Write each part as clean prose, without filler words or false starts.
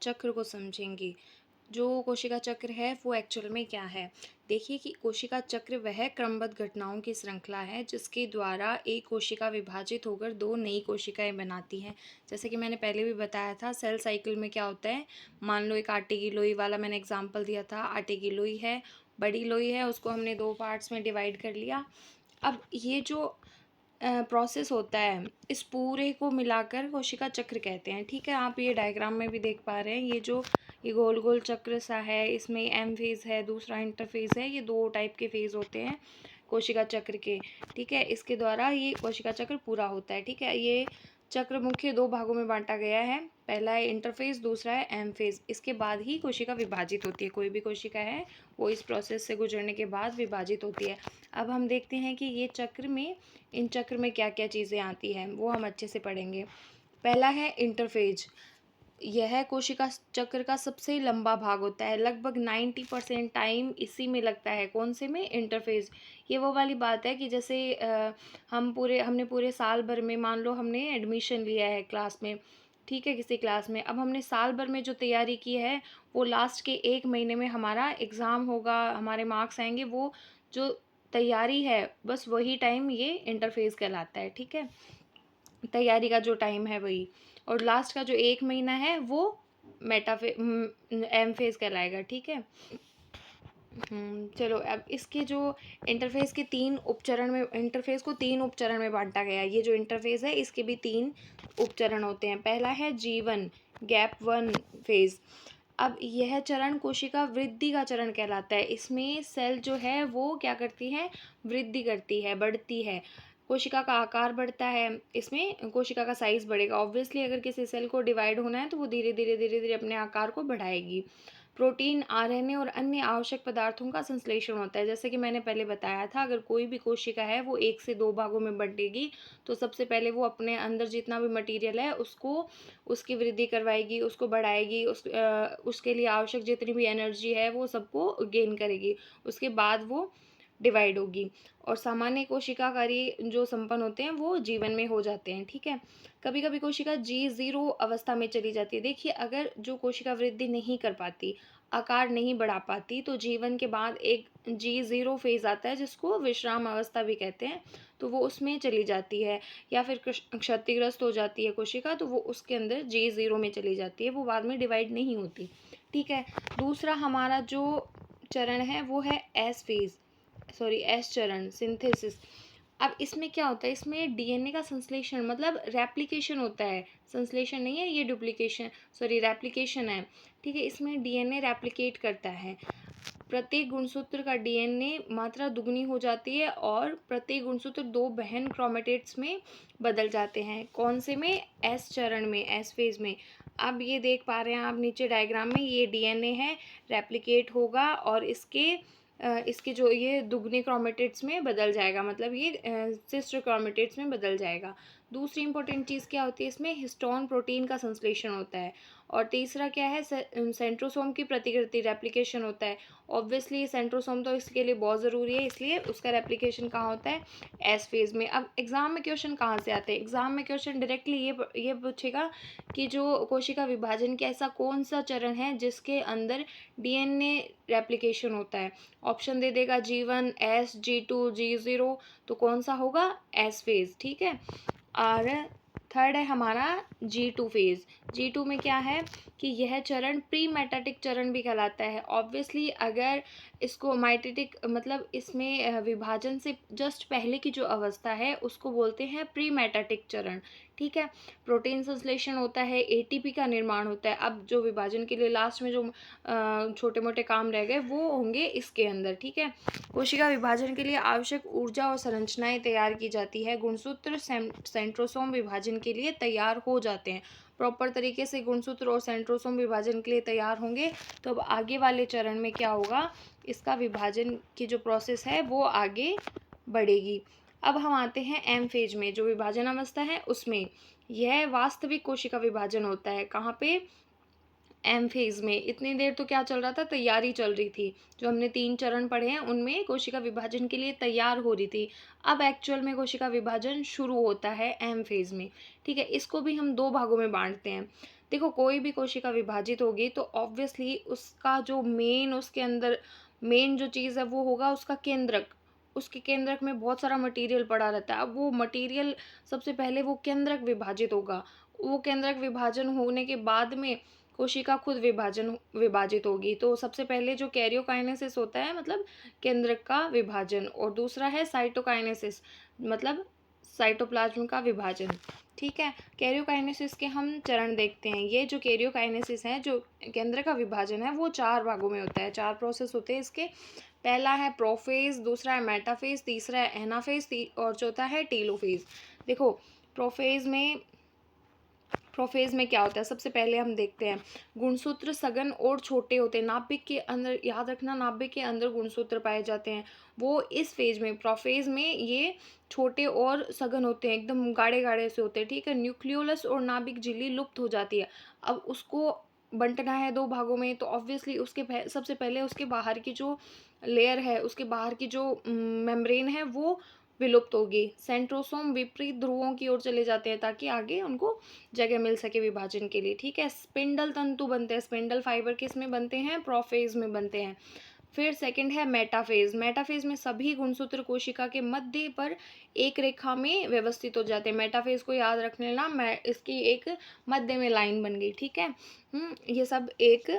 चक्र को समझेंगे। जो कोशिका चक्र है वो एक्चुअल में क्या है? देखिए कि कोशिका चक्र वह क्रमबद्ध घटनाओं की श्रृंखला है जिसके द्वारा एक कोशिका विभाजित होकर 2 नई कोशिकाएँ बनाती हैं। जैसे कि मैंने पहले भी बताया था सेल साइकिल में क्या होता है, मान लो एक आटे की लोई वाला मैंने एग्ज़ाम्पल दिया था, आटे की लोई है, बड़ी लोई है, उसको हमने 2 पार्ट्स में डिवाइड कर लिया। अब ये जो प्रोसेस होता है, इस पूरे को मिलाकर कोशिका चक्र कहते हैं, ठीक है? आप ये डायग्राम में भी देख पा रहे हैं, ये गोल-गोल चक्र सा है, इसमें एम फ़ेज़ है, दूसरा इंटरफ़ेज़ है, ये 2 टाइप के फ़ेज़ होते हैं कोशिका चक्र के, ठीक है? इसके द्वारा ये कोशिका चक्र पूरा होता है, ठीक है? ये चक्र मुख्य 2 भागों में बाँटा गया है, पहला है इंटरफ़ेज़, दूसरा है एम फ़ेज़। इसके बाद ही कोशिका विभाजित होती है, कोई भी कोशिका है, वो इस प्रोसेस से गुज़रने के बाद विभाजित होती है। अब हम देखते हैं कि इन चक्र में क्या-क्या चीज़ें आती हैं, वो हम अच्छे से पढ़ेंगे। पहला है इंटरफ़ेज़। यह कोशिका चक्र का सबसे लंबा भाग होता है, लगभग 90% टाइम इसी में लगता है, कौन से में? इंटरफ़ेज़। ये वो वाली बात है कि जैसे हमने पूरे साल भर में मान लो हमने एडमिशन लिया है क्लास में, ठीक है, किसी क्लास में। अब हमने साल भर में जो तैयारी की है, वो लास्ट के 1 महीने में हमारा एग्ज़ाम होगा, हमारे मार्क्स आएँगे, वो जो तैयारी है, बस वही टाइम ये इंटरफ़ेज़ कहलाता है, ठीक है? तैयारी का जो टाइम है वही, और लास्ट का जो 1 महीना है वो एम फ़ेज़ कहलाएगा, ठीक है? चलो अब इसके जो इंटरफ़ेज़ को 3 उपचरण में बाँटा गया है। ये जो इंटरफ़ेज़ है इसके भी 3 उपचरण होते हैं। पहला है G1 गैप 1 फ़ेज़। अब यह चरण कोशिका वृद्धि का चरण कहलाता है। इसमें सेल जो है वो क्या करती है? वृद्धि करती है, बढ़ती है। कोशिका का आकार बढ़ता है, इसमें कोशिका का साइज़ बढ़ेगा। ऑब्वियसली अगर किसी सेल को डिवाइड होना है तो वो धीरे-धीरे अपने आकार को बढ़ाएगी। प्रोटीन, आरएनए और अन्य आवश्यक पदार्थों का संश्लेषण होता है। जैसे कि मैंने पहले बताया था, अगर कोई भी कोशिका है वो 1 से 2 भागों में बँटेगी, तो सबसे पहले वो अपने अंदर जितना भी मटीरियल है उसको उसकी वृद्धि करवाएगी, उसको बढ़ाएगी, उसके लिए आवश्यक जितनी भी एनर्जी है वो सबको गेन करेगी। उसके बाद वो डिवाइड होगी, और सामान्य कोशिका कार्य जो संपन्न होते हैं वो जीवन में हो जाते हैं, ठीक है? कभी-कभी कोशिका G0 अवस्था में चली जाती है। देखिए अगर जो कोशिका वृद्धि नहीं कर पाती, आकार नहीं बढ़ा पाती, तो जीवन के बाद एक G0 फ़ेज़ आता है जिसको विश्राम अवस्था भी कहते हैं, तो वो उसमें चली जाती है, या फिर क्षतिग्रस्त हो जाती है कोशिका, तो वो उसके अंदर G0 में चली जाती है, वो बाद में डिवाइड नहीं होती, ठीक है? दूसरा हमारा जो चरण है वो है एस चरण, सिंथेसिस। अब इसमें क्या होता है? इसमें डीएनए का संश्लेषण मतलब रेप्लिकेशन होता है, संश्लेषण नहीं है ये, रेप्लिकेशन है, ठीक है? इसमें डीएनए रेप्लिकेट करता है। प्रत्येक गुणसूत्र का डीएनए मात्रा दुगनी हो जाती है और प्रत्येक गुणसूत्र 2 बहन क्रोमेटिड्स में बदल जाते हैं। कौन से में? एस चरण में, एस फ़ेज़ में। अब ये देख पा रहे हैं आप नीचे डायग्राम में, ये डीएनए है, रेप्लिकेट होगा और इसके जो ये दुगने क्रोमेटिड्स में बदल जाएगा, मतलब ये सिस्टर क्रोमेटिड्स में बदल जाएगा। दूसरी इंपॉर्टेंट चीज़ क्या होती है इसमें? हिस्टोन प्रोटीन का संश्लेषण होता है। और तीसरा क्या है? सेंट्रोसोम की प्रतिकृति, रेप्लिकेशन होता है। ऑब्वियसली सेंट्रोसोम तो इसके लिए बहुत ज़रूरी है, इसलिए उसका रेप्लिकेशन कहाँ होता है? एस फ़ेज़ में। अब एग्ज़ाम में क्वेश्चन कहाँ से आते हैं? एग्ज़ाम में क्वेश्चन डायरेक्टली ये पूछेगा कि जो कोशिका विभाजन का ऐसा कौन-सा चरण है जिसके अंदर डीएनए रेप्लिकेशन होता है? ऑप्शन दे देगा G1, S, G2, G0, तो कौन सा होगा? एस फ़ेज़, ठीक है? और थर्ड है हमारा G2 फ़ेज़। G2 में क्या है कि यह चरण प्री मेटाटिक चरण भी कहलाता है। ऑब्वियसली अगर इसको माइटेटिक मतलब इसमें विभाजन से जस्ट पहले की जो अवस्था है उसको बोलते हैं प्री मेटाटिक चरण, ठीक है? प्रोटीन संश्लेषण होता है, एटीपी का निर्माण होता है। अब जो विभाजन के लिए लास्ट में जो छोटे-मोटे काम रह गए वो होंगे इसके अंदर, ठीक है? कोशिका विभाजन के लिए आवश्यक ऊर्जा और संरचनाएँ तैयार की जाती है। गुणसूत्र सेंट्रोसोम विभाजन के लिए तैयार हो जाते हैं। प्रॉपर तरीके से गुणसूत्र और सेंट्रोसोम विभाजन के लिए तैयार होंगे, तो अब आगे वाले चरण में क्या होगा? इसका विभाजन की जो प्रोसेस है वो आगे बढ़ेगी। अब हम आते हैं एम फ़ेज़ में, जो विभाजन अवस्था है उसमें। यह वास्तविक कोशिका विभाजन होता है। कहाँ पे? एम फ़ेज़ में। इतनी देर तो क्या चल रहा था? तैयारी चल रही थी। जो हमने 3 चरण पढ़े हैं उनमें कोशिका विभाजन के लिए तैयार हो रही थी। अब एक्चुअल में कोशिका विभाजन शुरू होता है एम फ़ेज़ में, ठीक है? इसको भी हम 2 भागों में बाँटते हैं। देखो कोई भी कोशिका विभाजित होगी तो ऑब्वियसली उसका जो उसके अंदर मेन जो चीज़ है वो होगा उसका केंद्रक। उसके केंद्रक में बहुत सारा मटेरियल पड़ा रहता है। अब वो मटेरियल सबसे पहले वो केंद्रक विभाजित होगा। वो केंद्रक विभाजन होने के बाद में कोशिका खुद विभाजित होगी। तो सबसे पहले जो कैरियोकाइनेसिस होता है मतलब केंद्रक का विभाजन, और दूसरा है साइटोकाइनेसिस मतलब साइटोप्लाज्म का विभाजन। ठीक है, कैरियोकाइनेसिस के हम चरण देखते हैं। ये जो कैरियोकाइनेसिस है, जो केंद्र का विभाजन है, वो 4 भागों में होता है। 4 प्रोसेस होते हैं इसके। पहला है प्रोफेज, दूसरा है मेटाफेज, तीसरा है एनाफेज और चौथा है टेलोफेज। देखो प्रोफेज में क्या होता है, सबसे पहले हम देखते हैं गुणसूत्र सघन और छोटे होते हैं। नाभिक के अंदर, याद रखना, नाभिक के अंदर गुणसूत्र पाए जाते हैं। वो इस फेज में, प्रोफेज में, ये छोटे और सघन होते हैं, एकदम गाढ़े गाढ़े से होते हैं। ठीक है, न्यूक्लियोलस और नाभिक झिल्ली लुप्त हो जाती है। अब उसको बंटना है 2 भागों में, तो ऑब्वियसली सबसे पहले उसके बाहर की जो लेयर है, उसके बाहर की जो मेम्ब्रेन है वो विलुप्त होगी। सेंट्रोसोम विपरीत ध्रुवों की ओर चले जाते हैं ताकि आगे उनको जगह मिल सके विभाजन के लिए। ठीक है, स्पिंडल तंतु बनते हैं। स्पिंडल फाइबर किस में बनते हैं, प्रोफेज में बनते हैं। फिर सेकंड है मेटाफेज। मेटाफेज में सभी गुणसूत्र कोशिका के मध्य पर एक रेखा में व्यवस्थित हो जाते हैं। मेटाफेज को याद रख लेना, मैं इसकी एक मध्य में लाइन बन गई। ठीक है, ये सब एक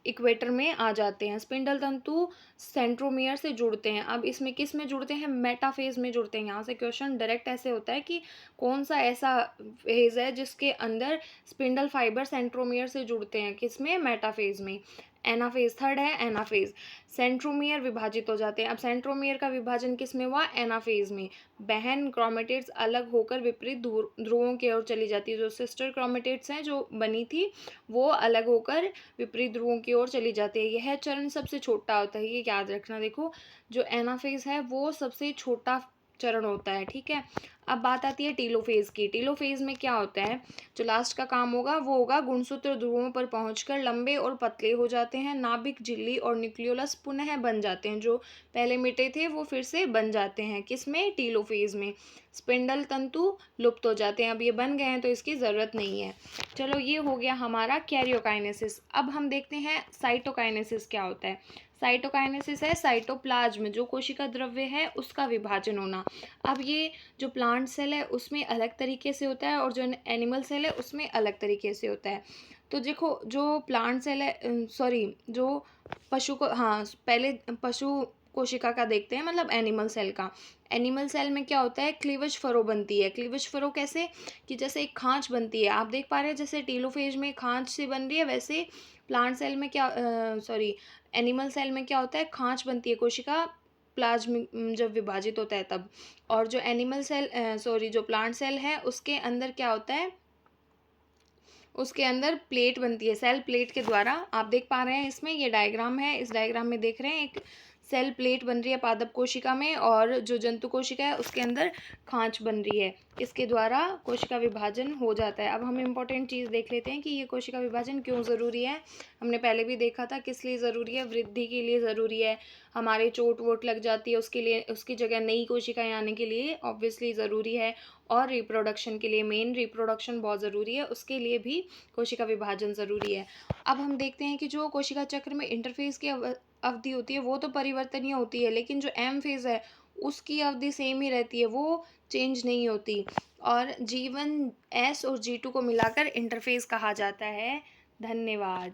इक्वेटर में आ जाते हैं। स्पिंडल तंतु सेंट्रोमियर से जुड़ते हैं। अब इसमें किस में जुड़ते हैं, मेटाफेज में जुड़ते हैं। यहाँ से क्वेश्चन डायरेक्ट ऐसे होता है कि कौन सा ऐसा फेज है जिसके अंदर स्पिंडल फाइबर सेंट्रोमियर से जुड़ते हैं, किसमें, मेटाफेज में। एनाफेज, थर्ड है एनाफेज। सेंट्रोमियर विभाजित हो जाते हैं। अब सेंट्रोमियर का विभाजन किस में हुआ, एनाफेज में। बहन क्रोमेटिड्स अलग होकर विपरीत ध्रुवों की ओर चली जाती है। जो सिस्टर क्रोमेटिड्स हैं जो बनी थी वो अलग होकर विपरीत ध्रुवों की ओर चली जाती है। यह चरण सबसे छोटा होता है, ये याद रखना। देखो जो एनाफेज है वो सबसे छोटा चरण होता है। ठीक है, अब बात आती है टेलोफेज की। टेलोफेज में क्या होता है, जो लास्ट का काम होगा वो होगा गुणसूत्र ध्रुवों पर पहुंचकर लंबे और पतले हो जाते हैं। नाभिक झिल्ली और न्यूक्लियोलस पुनः बन जाते हैं। जो पहले मिटे थे वो फिर से बन जाते हैं, किसमें, टेलोफेज में। स्पिंडल तंतु लुप्त हो जाते हैं। अब ये बन गए हैं तो इसकी ज़रूरत नहीं है। चलो, ये हो गया हमारा कैरियोकाइनेसिस। अब हम देखते हैं साइटोकाइनेसिस क्या होता है। साइटोकाइनेसिस है साइटोप्लाज्म, जो कोशिका द्रव्य है उसका विभाजन होना। अब ये जो प्लांट सेल है उसमें अलग तरीके से होता है और जो एनिमल सेल है उसमें अलग तरीके से होता है। तो देखो जो प्लांट सेल है, सॉरी, जो पशु को, हाँ, पहले पशु कोशिका का देखते हैं, मतलब एनिमल सेल का। एनिमल सेल में क्या होता है, क्लीवेज फरो बनती है। क्लीवेज फरो कैसे, कि जैसे एक खांच बनती है, आप देख पा रहे हैं, जैसे टेलोफेज में खांच से बन रही है, वैसे प्लांट सेल में क्या, सॉरी, एनिमल सेल में क्या होता है, खांच बनती है। कोशिका प्लाज्म जब विभाजित होता है तब। और जो एनिमल सेल, सॉरी, जो प्लांट सेल है उसके अंदर क्या होता है, उसके अंदर प्लेट बनती है। सेल प्लेट के द्वारा, आप देख पा रहे हैं इसमें, ये डायग्राम है, इस डायग्राम में देख रहे हैं एक सेल प्लेट बन रही है पादप कोशिका में, और जो जंतु कोशिका है उसके अंदर खांच बन रही है। इसके द्वारा कोशिका विभाजन हो जाता है। अब हम इम्पोर्टेंट चीज़ देख लेते हैं कि ये कोशिका विभाजन क्यों ज़रूरी है। हमने पहले भी देखा था किस लिए ज़रूरी है, वृद्धि के लिए ज़रूरी है। हमारे चोट वोट लग जाती है उसके लिए, उसकी जगह नई कोशिकाएं आने के लिए ऑब्वियसली ज़रूरी है। और रिप्रोडक्शन के लिए, मेन रिप्रोडक्शन बहुत ज़रूरी है, उसके लिए भी कोशिका विभाजन ज़रूरी है। अब हम देखते हैं कि जो कोशिका चक्र में इंटरफेज की अवधि होती है वो तो परिवर्तनीय होती है, लेकिन जो एम फेज़ है उसकी अवधि सेम ही रहती है, वो चेंज नहीं होती। और G1 S और G2 को मिलाकर इंटरफेज कहा जाता है। धन्यवाद।